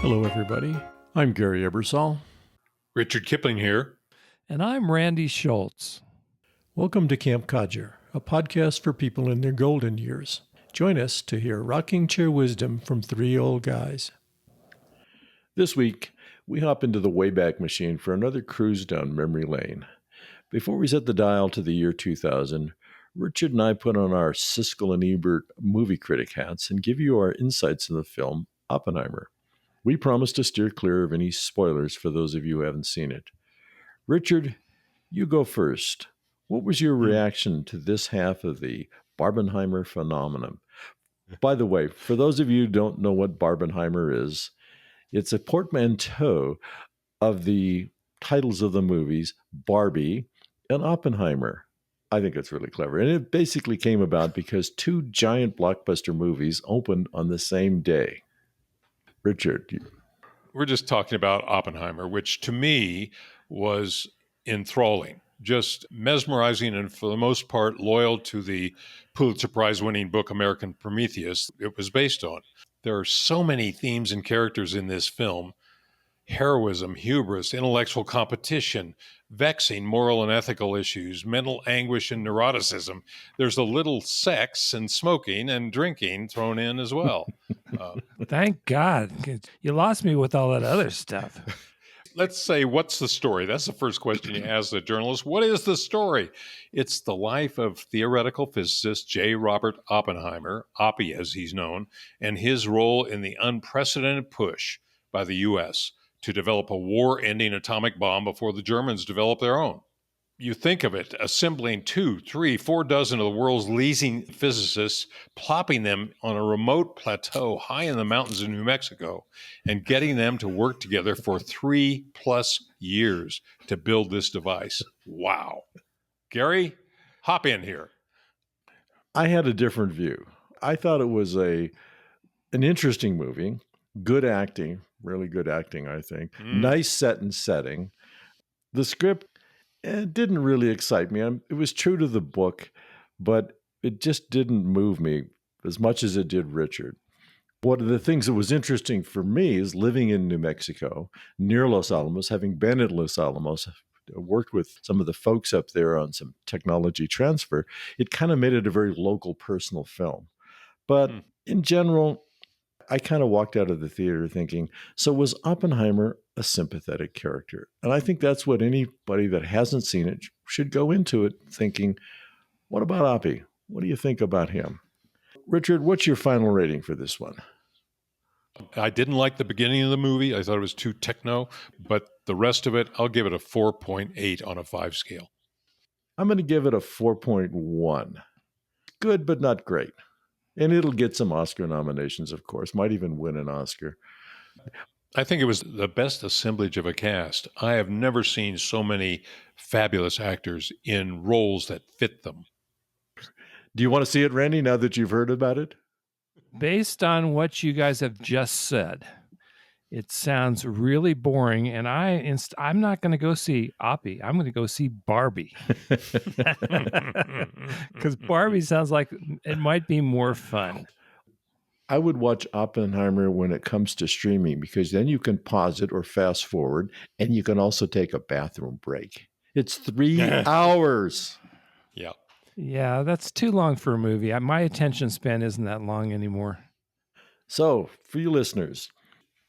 Hello, everybody. I'm Gary Ebersol. Richard Kipling here. And I'm Randy Schultz. Welcome to Camp Codger, a podcast for people in their golden years. Join us to hear rocking chair wisdom from three old guys. This week, we hop into the Wayback Machine for another cruise down memory lane. Before we set the dial to the year 2000, Richard and I put on our Siskel and Ebert movie critic hats and give you our insights in the film Oppenheimer. We promise to steer clear of any spoilers for those of you who haven't seen it. Richard, you go first. What was your reaction to this half of the Barbenheimer phenomenon? By the way, for those of you who don't know what Barbenheimer is, it's a portmanteau of the titles of the movies Barbie and Oppenheimer. I think it's really clever. And it basically came about because two giant blockbuster movies opened on the same day. Richard. We're just talking about Oppenheimer, which to me was enthralling, just mesmerizing, and for the most part loyal to the Pulitzer Prize-winning book American Prometheus it was based on. There are so many themes and characters in this film: heroism, hubris, intellectual competition, vexing moral and ethical issues, mental anguish and neuroticism. There's a little sex and smoking and drinking thrown in as well. Thank God. You lost me with all that other stuff. Let's say, what's the story? That's the first question you ask a journalist. What is the story? It's the life of theoretical physicist J. Robert Oppenheimer, Oppie as he's known, and his role in the unprecedented push by the U.S. to develop a war-ending atomic bomb before the Germans develop their own. You think of it, assembling 2, 3, 4 dozen of the world's leading physicists, plopping them on a remote plateau high in the mountains of New Mexico, and getting them to work together for 3+ years to build this device. Wow. Gary, hop in here. I had a different view. I thought it was an interesting movie, good acting, really good acting, I think. Nice set and setting. The script didn't really excite me. It was true to the book, but it just didn't move me as much as it did Richard. One of the things that was interesting for me is living in New Mexico, near Los Alamos, having been at Los Alamos, worked with some of the folks up there on some technology transfer. It kind of made it a very local, personal film. But in general, I kind of walked out of the theater thinking, so was Oppenheimer a sympathetic character? And I think that's what anybody that hasn't seen it should go into it thinking, what about Oppie? What do you think about him? Richard, what's your final rating for this one? I didn't like the beginning of the movie. I thought it was too techno, but the rest of it, I'll give it a 4.8 on a 5 scale. I'm going to give it a 4.1. Good, but not great. And it'll get some Oscar nominations, of course. Might even win an Oscar. I think it was the best assemblage of a cast. I have never seen so many fabulous actors in roles that fit them. Do you want to see it, Randy, now that you've heard about it? Based on what you guys have just said, it sounds really boring, and I'm not going to go see Oppie. I'm going to go see Barbie. Because Barbie sounds like it might be more fun. I would watch Oppenheimer when it comes to streaming, because then you can pause it or fast forward, and you can also take a bathroom break. It's 3 hours. Yeah. Yeah, that's too long for a movie. My attention span isn't that long anymore. So, for you listeners,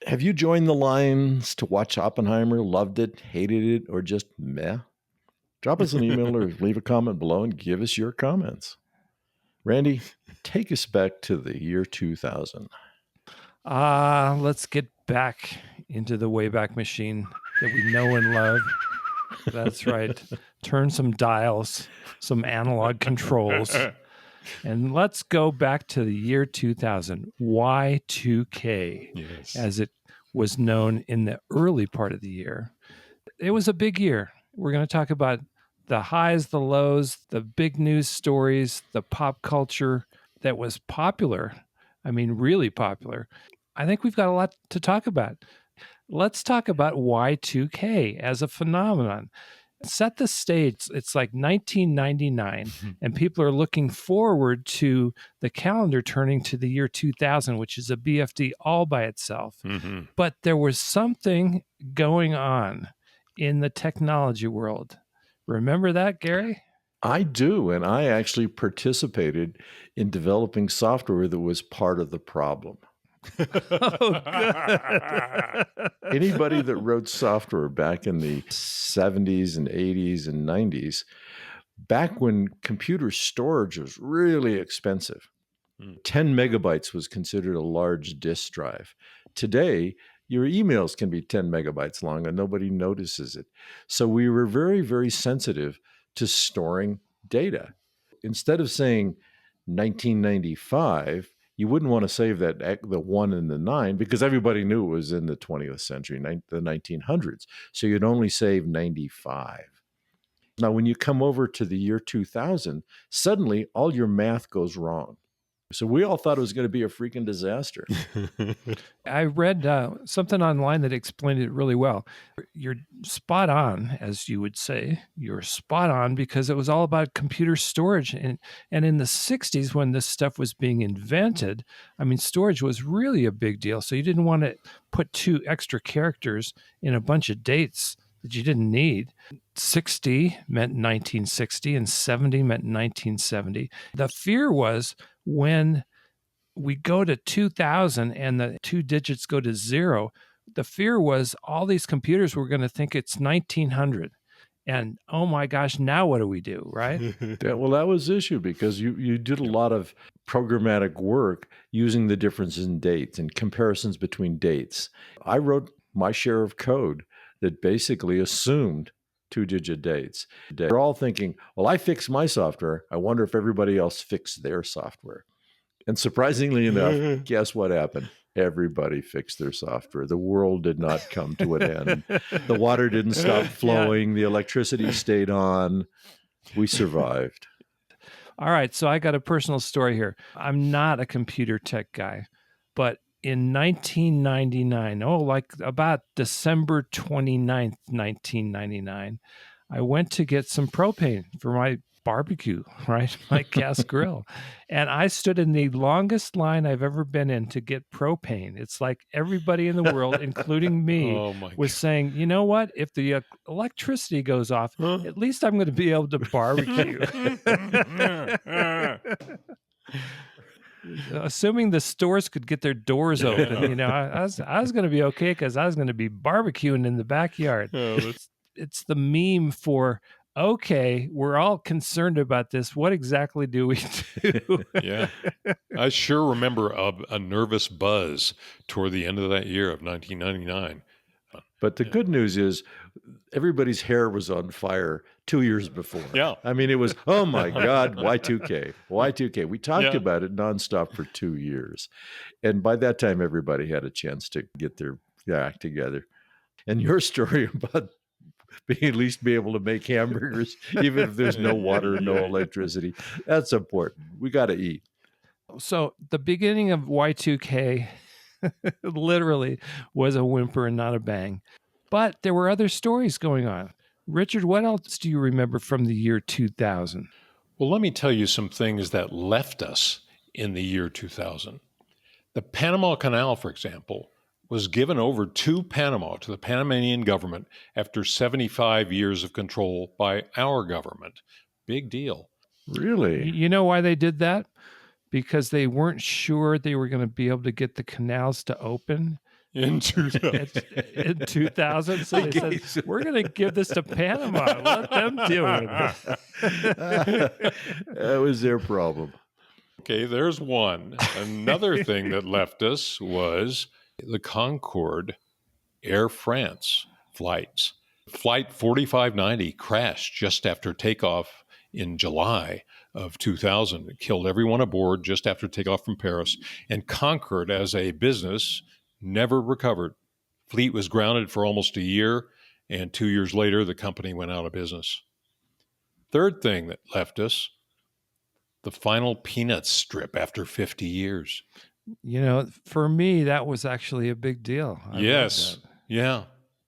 have you joined the lines to watch Oppenheimer, loved it, hated it, or just meh? Drop us an email or leave a comment below and give us your comments. Randy, take us back to the year 2000. Let's get back into the Wayback Machine that we know and love. That's right. Turn some dials, some analog controls, and let's go back to the year 2000, Y2K, Yes. as it was known in the early part of the year. It was a big year. We're going to talk about the highs, the lows, the big news stories, the pop culture that was popular. I mean, really popular. I think we've got a lot to talk about. Let's talk about Y2K as a phenomenon. Set the stage. It's like 1999, and people are looking forward to the calendar turning to the year 2000, which is a BFD all by itself. Mm-hmm. But there was something going on in the technology world. Remember that, Gary? I do, and I actually participated in developing software that was part of the problem. Oh, good. Anybody that wrote software back in the 70s and 80s and 90s, back when computer storage was really expensive, 10 megabytes was considered a large disk drive. Today, your emails can be 10 megabytes long and nobody notices it. So we were very, very sensitive to storing data. Instead of saying 1995, you wouldn't want to save that the 1 and the 9 because everybody knew it was in the 20th century, the 1900s. So you'd only save 95. Now, when you come over to the year 2000, suddenly all your math goes wrong. So we all thought it was going to be a freaking disaster. I read something online that explained it really well. You're spot on, as you would say. You're spot on because it was all about computer storage. And in the 60s, when this stuff was being invented, I mean, storage was really a big deal. So you didn't want to put 2 extra characters in a bunch of dates that you didn't need. 60 meant 1960 and 70 meant 1970. The fear was when we go to 2000 and the 2 digits go to 0, the fear was all these computers were going to think it's 1900. And oh my gosh, now what do we do, right? Well, that was the issue because you did a lot of programmatic work using the differences in dates and comparisons between dates. I wrote my share of code that basically assumed 2-digit dates. They're all thinking, well, I fixed my software. I wonder if everybody else fixed their software. And surprisingly enough, guess what happened? Everybody fixed their software. The world did not come to an end. The water didn't stop flowing. The electricity stayed on. We survived. All right. So I got a personal story here. I'm not a computer tech guy, but in 1999, like about December 29th, 1999, I went to get some propane for my barbecue, right? My gas grill. And I stood in the longest line I've ever been in to get propane. It's like everybody in the world, including me, was saying, you know what? If the electricity goes off, at least I'm going to be able to barbecue. Assuming the stores could get their doors open, I was going to be okay because I was going to be barbecuing in the backyard. It's the meme for, okay, we're all concerned about this. What exactly do we do? Yeah. I sure remember a nervous buzz toward the end of that year of 1999. But the good news is everybody's hair was on fire 2 years before. Yeah. I mean, it was, oh my God, Y2K. We talked about it nonstop for 2 years. And by that time, everybody had a chance to get their act together. And your story about at least be able to make hamburgers, even if there's no water, no electricity, that's important. We got to eat. So the beginning of Y2K literally was a whimper and not a bang. But there were other stories going on. Richard, what else do you remember from the year 2000? Well, let me tell you some things that left us in the year 2000. The Panama Canal, for example, was given over to Panama, to the Panamanian government, after 75 years of control by our government. Big deal. Really? You know why they did that? Because they weren't sure they were going to be able to get the canals to open in 2000. in 2000. So they said, we're going to give this to Panama. Let them deal with it. That was their problem. Okay, there's one. Another thing that left us was the Concorde Air France flights. Flight 4590 crashed just after takeoff in July of 2000. It killed everyone aboard just after takeoff from Paris. And Concorde, as a business, never recovered. Fleet was grounded for almost a year, and 2 years later, the company went out of business. Third thing that left us, the final Peanuts strip after 50 years. For me, that was actually a big deal. Yes. Yeah.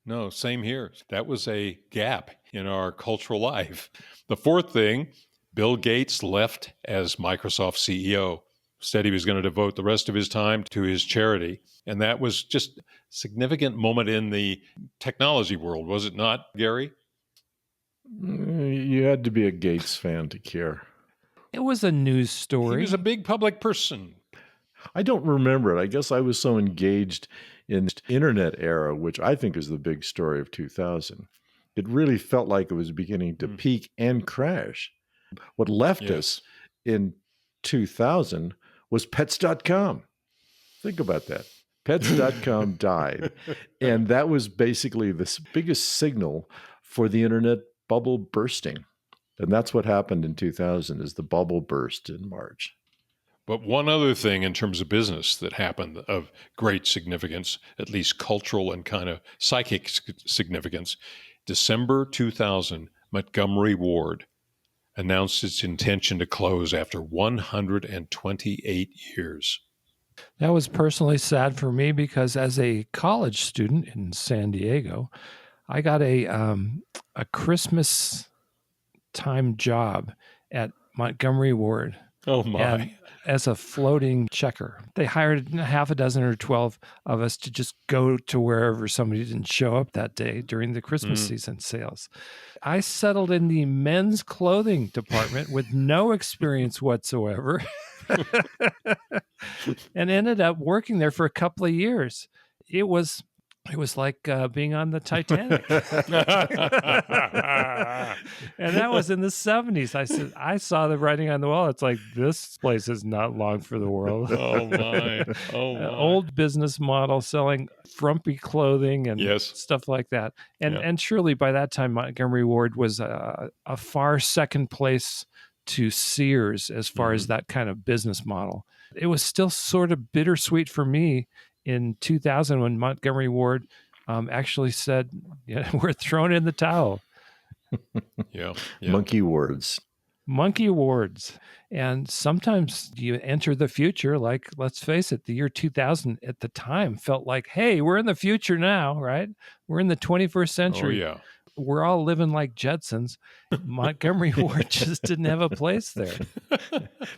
No, same here. That was a gap in our cultural life. The fourth thing, Bill Gates left as Microsoft CEO, said he was going to devote the rest of his time to his charity. And that was just a significant moment in the technology world, was it not, Gary? You had to be a Gates fan to care. It was a news He story. was a big public person. I don't remember it. I guess I was so engaged in the internet era, which I think is the big story of 2000. It really felt like it was beginning to peak and crash. What left us in 2000 was pets.com. Think about that. Pets.com died. And that was basically the biggest signal for the internet bubble bursting. And that's what happened in 2000 is the bubble burst in March. But one other thing in terms of business that happened of great significance, at least cultural and kind of psychic significance, December 2000, Montgomery Ward announced its intention to close after 128 years. That was personally sad for me because as a college student in San Diego, I got a Christmas time job at Montgomery Ward. Oh, my. And as a floating checker. They hired half a dozen or 12 of us to just go to wherever somebody didn't show up that day during the Christmas season sales. I settled in the men's clothing department with no experience whatsoever and ended up working there for a couple of years. It was like being on the Titanic. And that was in the 70s. I saw the writing on the wall. It's like, this place is not long for the world. Oh, my. Oh, my. Old business model selling frumpy clothing and stuff like that. And surely by that time, Montgomery Ward was a far second place to Sears as far as that kind of business model. It was still sort of bittersweet for me in 2000 when Montgomery Ward actually said, we're throwing in the towel. Yeah. Monkey words. Monkey awards. And sometimes you enter the future, like, let's face it, the year 2000 at the time felt like, hey, we're in the future now, right? We're in the 21st century. Oh, yeah. We're all living like Jetsons. Montgomery Ward just didn't have a place there.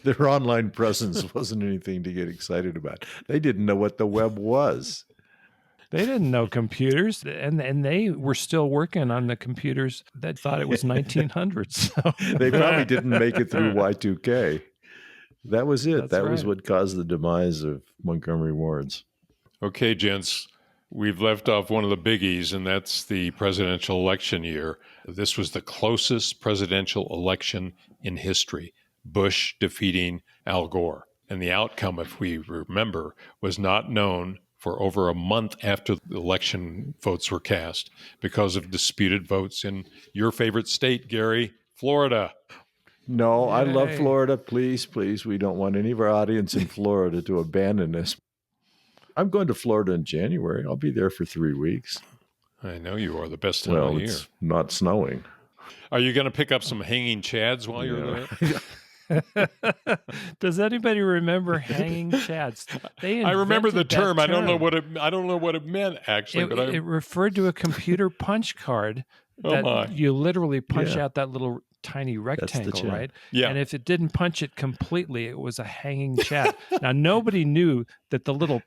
Their online presence wasn't anything to get excited about. They didn't know what the web was. They didn't know computers, and they were still working on the computers that thought it was 1900s. So. They probably didn't make it through Y2K. That was it. That's was right. what caused the demise of Montgomery Wards. Okay, gents, we've left off one of the biggies, and that's the presidential election year. This was the closest presidential election in history, Bush defeating Al Gore. And the outcome, if we remember, was not known for over a month after the election votes were cast because of disputed votes in your favorite state, Gary, Florida. No, Yay. I love Florida. Please, please. We don't want any of our audience in Florida to abandon us. I'm going to Florida in January. I'll be there for 3 weeks. I know you are, the best time of the year. It's not snowing. Are you going to pick up some hanging chads while you're there? Does anybody remember hanging chads? I remember the invented that term. I don't know what it meant actually, but it referred to a computer punch card that you literally punch out that little tiny rectangle, right? Yeah. And if it didn't punch it completely, it was a hanging chad. Now nobody knew that the little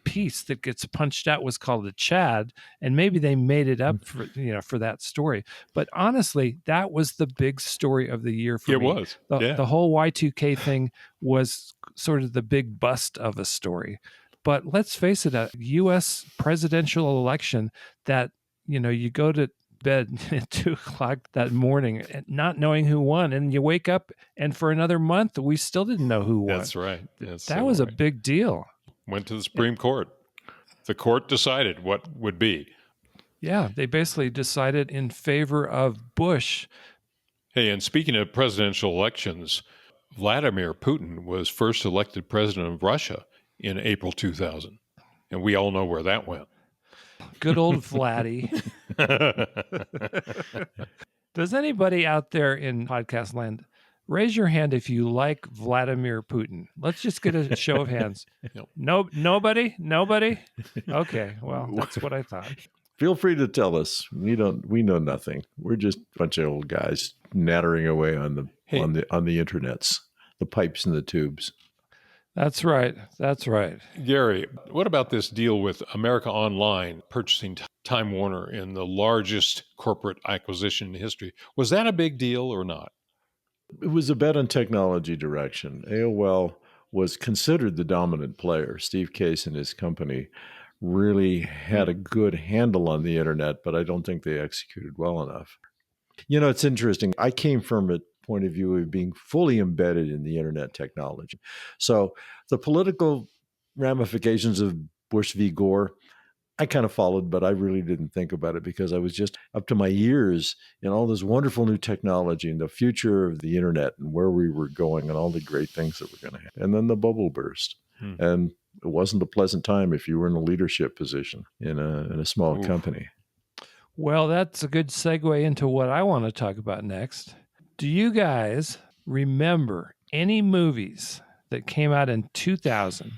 piece that gets punched out was called a chad, and maybe they made it up for that story. But honestly, that was the big story of the year for me. It was. The whole Y2K thing was sort of the big bust of a story. But let's face it, a U.S. presidential election that, you go to bed at 2:00 that morning not knowing who won, and you wake up and for another month, we still didn't know who won. That's right. That was a big deal. Went to the Supreme Court. The court decided what would be. Yeah, they basically decided in favor of Bush. Hey, and speaking of presidential elections, Vladimir Putin was first elected president of Russia in April 2000. And we all know where that went. Good old Vladdy. Does anybody out there in podcast land raise your hand if you like Vladimir Putin? Let's just get a show of hands. Nobody? Okay, well, that's what I thought. Feel free to tell us. We know nothing. We're just a bunch of old guys nattering away on the internets, the pipes and the tubes. That's right. That's right. Gary, what about this deal with America Online purchasing Time Warner in the largest corporate acquisition in history? Was that a big deal or not? It was a bet on technology direction. AOL was considered the dominant player. Steve Case and his company really had a good handle on the internet, but I don't think they executed well enough. You know, it's interesting. I came from a point of view of being fully embedded in the internet technology. So the political ramifications of Bush v. Gore, I kind of followed, but I really didn't think about it because I was just up to my ears in all this wonderful new technology and the future of the internet and where we were going and all the great things that were going to happen. And then the bubble burst. And it wasn't a pleasant time if you were in a leadership position in a small company. Well, that's a good segue into what I want to talk about next. Do you guys remember any movies that came out in 2000?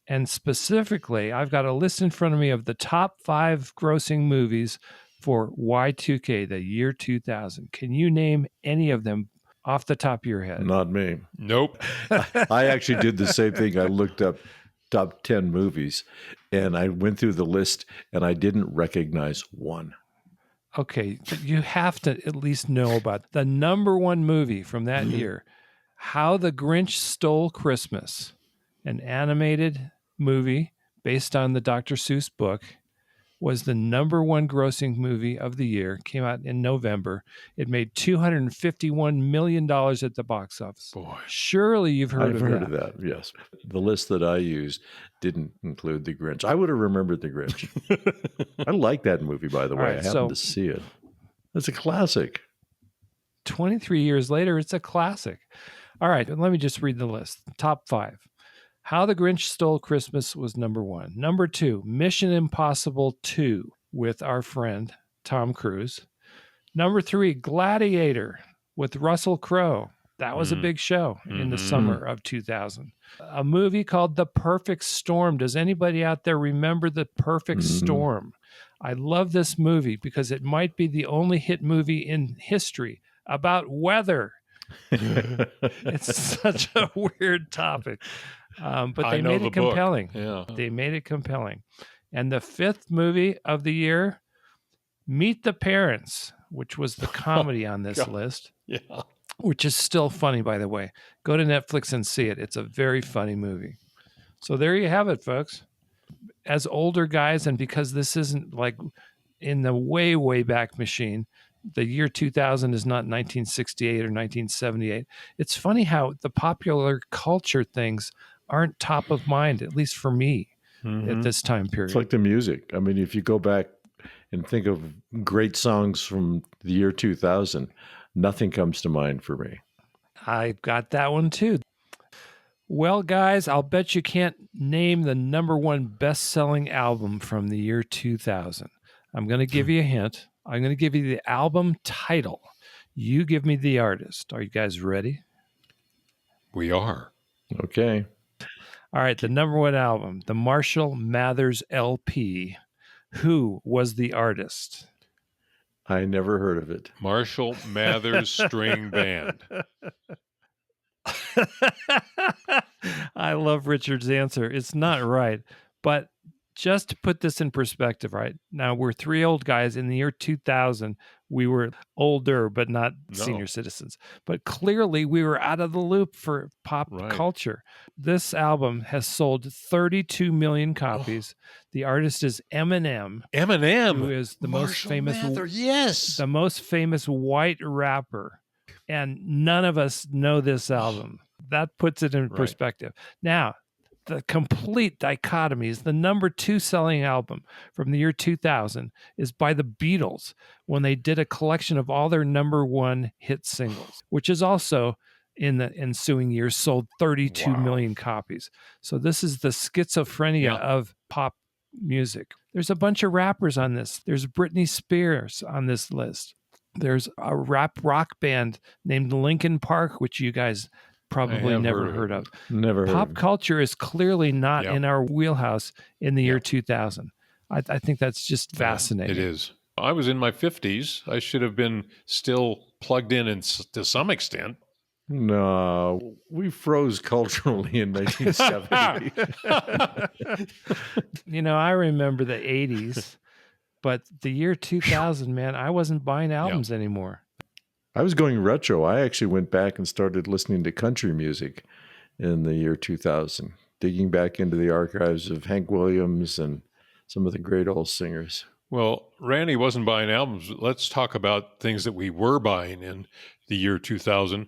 And specifically, I've got a list in front of me of the top 5 grossing movies for Y2K, the year 2000. Can you name any of them off the top of your head? Not me. Nope. I actually did the same thing. I looked up top 10 movies and I went through the list and I didn't recognize one. Okay, you have to at least know about the number one movie from that year, How the Grinch Stole Christmas, an animated movie based on the Dr. Seuss book, was the number one grossing movie of the year, came out in November. It made $251 million at the box office. Boy. Surely you've heard I've of heard that. of that, yes. The list that I used didn't include The Grinch. I would have remembered The Grinch. I like that movie, by the way. All right, I happened to see it. It's a classic. 23 years later, it's a classic. All right, let me just read the list. Top 5. How the Grinch Stole Christmas was number 1. Number 2, Mission Impossible 2 with our friend Tom Cruise. Number 3, Gladiator with Russell Crowe. That was a big show in the summer of 2000. A movie called The Perfect Storm. Does anybody out there remember The Perfect Storm? I love this movie because it might be the only hit movie in history about weather. It's such a weird topic. But they made it compelling. Yeah. They made it compelling. And the 5th movie of the year, Meet the Parents, which was the comedy on this list. Yeah. Which is still funny, by the way. Go to Netflix and see it. It's a very funny movie. So there you have it, folks. As older guys, and because this isn't like in the way, way back machine, the year 2000 is not 1968 or 1978. It's funny how the popular culture things aren't top of mind, at least for me, at this time period. It's like the music. I mean, if you go back and think of great songs from the year 2000, nothing comes to mind for me. I've got that one too. Well, guys, I'll bet you can't name the number one best-selling album from the year 2000. I'm going to give you a hint. I'm going to give you the album title. You give me the artist. Are you guys ready? We are. Okay. All right, the number one album, the Marshall Mathers LP. Who was the artist? I never heard of it. Marshall Mathers String Band. I love Richard's answer. It's not right, but just to put this in perspective, right? Now, we're 3 old guys. In the year 2000, we were older, but not senior citizens. But clearly, we were out of the loop for pop culture. This album has sold 32 million copies. The artist is Eminem. Who is the most famous, the most famous white rapper. And none of us know this album. That puts it in perspective. Now, the complete dichotomy is the number 2 selling album from the year 2000 is by the Beatles when they did a collection of all their number 1 hit singles, which is also in the ensuing years sold 32 million copies. So this is the schizophrenia of pop music. There's a bunch of rappers on this. There's Britney Spears on this list. There's a rap rock band named Linkin Park, which you guys probably never heard of. Never heard. Pop culture is clearly not in our wheelhouse in the year 2000. I think that's just fascinating. It is. I was in my 50s. I should have been still plugged in to some extent. No, we froze culturally in 1970. I remember the 80s, but the year 2000, man, I wasn't buying albums anymore. I was going retro. I actually went back and started listening to country music in the year 2000, digging back into the archives of Hank Williams and some of the great old singers. Well, Randy wasn't buying albums. Let's talk about things that we were buying in the year 2000.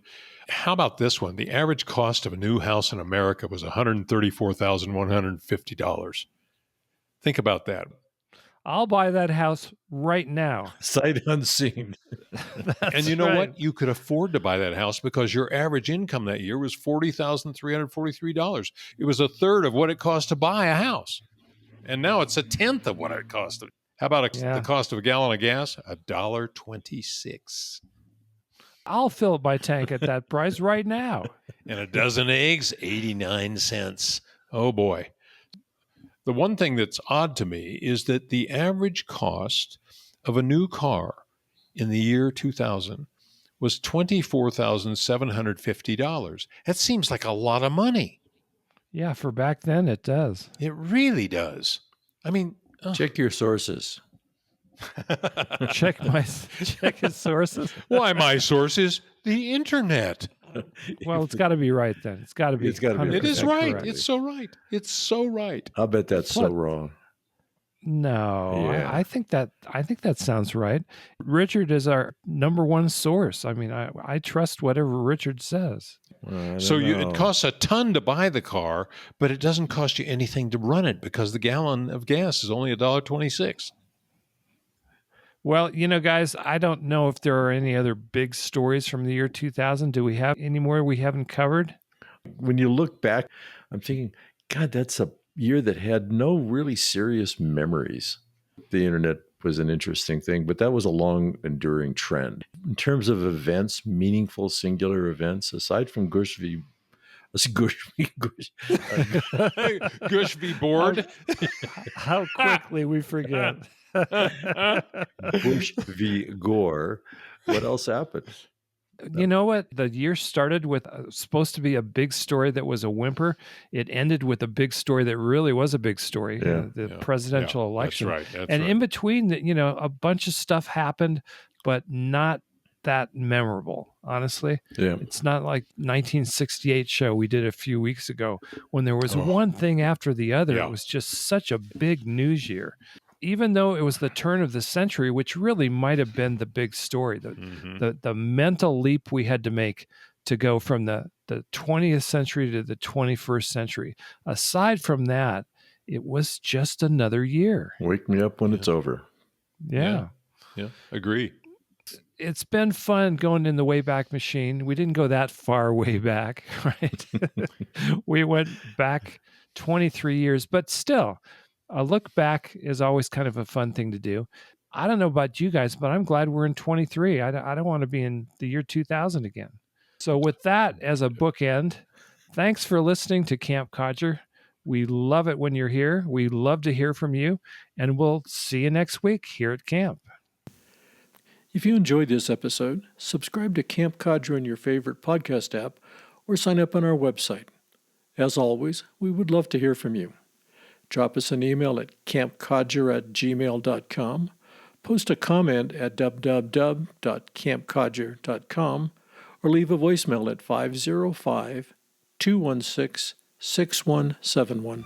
How about this one? The average cost of a new house in America was $134,150. Think about that. I'll buy that house right now. Sight unseen. And you know what? You could afford to buy that house because your average income that year was $40,343. It was a third of what it cost to buy a house. And now it's a tenth of what it cost. How about the cost of a gallon of gas? $1.26. I'll fill up my tank at that price right now. And a dozen eggs, 89 cents. Oh, boy. The one thing that's odd to me is that the average cost of a new car in the year 2000 was $24,750. That seems like a lot of money. Yeah, for back then, it does. It really does. I mean, check your sources. Check his sources. Why my sources? The internet. Well, it's got to be right then. It's got to be. It is right. Correct. It's so right. It's so right. I'll bet that's so wrong. No, Yeah. I think that sounds right. Richard is our number one source. I mean, I trust whatever Richard says. So it costs a ton to buy the car, but it doesn't cost you anything to run it because the gallon of gas is only $1.26. Well, guys, I don't know if there are any other big stories from the year 2000. Do we have any more we haven't covered? When you look back, I'm thinking, God, that's a year that had no really serious memories. The internet was an interesting thing, but that was a long enduring trend. In terms of events, meaningful singular events, aside from Gush v. Board. How quickly we forget. Bush v. Gore. What else happened? You know what? The year started with supposed to be a big story that was a whimper. It ended with a big story that really was a big story, the presidential election. That's right. In between, a bunch of stuff happened, but not that memorable, honestly. Yeah. It's not like 1968 show we did a few weeks ago when there was one thing after the other. Yeah. It was just such a big news year. Even though it was the turn of the century, which really might have been the big story, the mental leap we had to make to go from the 20th century to the 21st century. Aside from that, it was just another year. Wake me up when it's over. Yeah. Agree. It's been fun going in the Wayback Machine. We didn't go that far way back, right? We went back 23 years, but still, a look back is always kind of a fun thing to do. I don't know about you guys, but I'm glad we're in 23. I don't want to be in the year 2000 again. So with that as a bookend, thanks for listening to Camp Codger. We love it when you're here. We love to hear from you, and we'll see you next week here at camp. If you enjoyed this episode, subscribe to Camp Codger in your favorite podcast app or sign up on our website. As always, we would love to hear from you. Drop us an email at campcodger@gmail.com, post a comment at www.campcodger.com, or leave a voicemail at 505-216-6171.